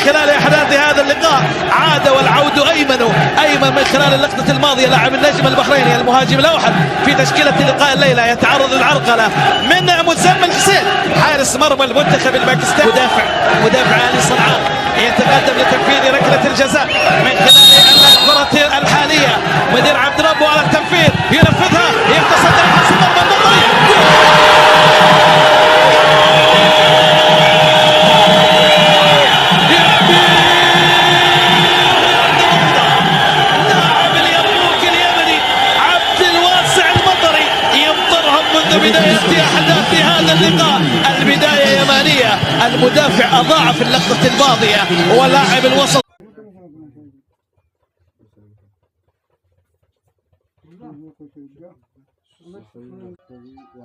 خلال احداث هذا اللقاء عاد والعود ايمن من خلال اللقطه الماضيه لاعب النجم البحريني المهاجم الاوحد في تشكيله لقاء الليله يتعرض للعرقله من مزمل حسين حارس مرمى المنتخب الباكستاني. مدافع علي صنعاء يتقدم لتنفيذ ركله الجزاء من خلال الكره الحاليه. مدير عبد ربه على التنفيذ ينفذها يتصدر حارس المرمى المنطقي. بداية أحداث هذا اللقاء البداية يمانية. المدافع أضاع في اللقطة الماضية ولاعب الوسط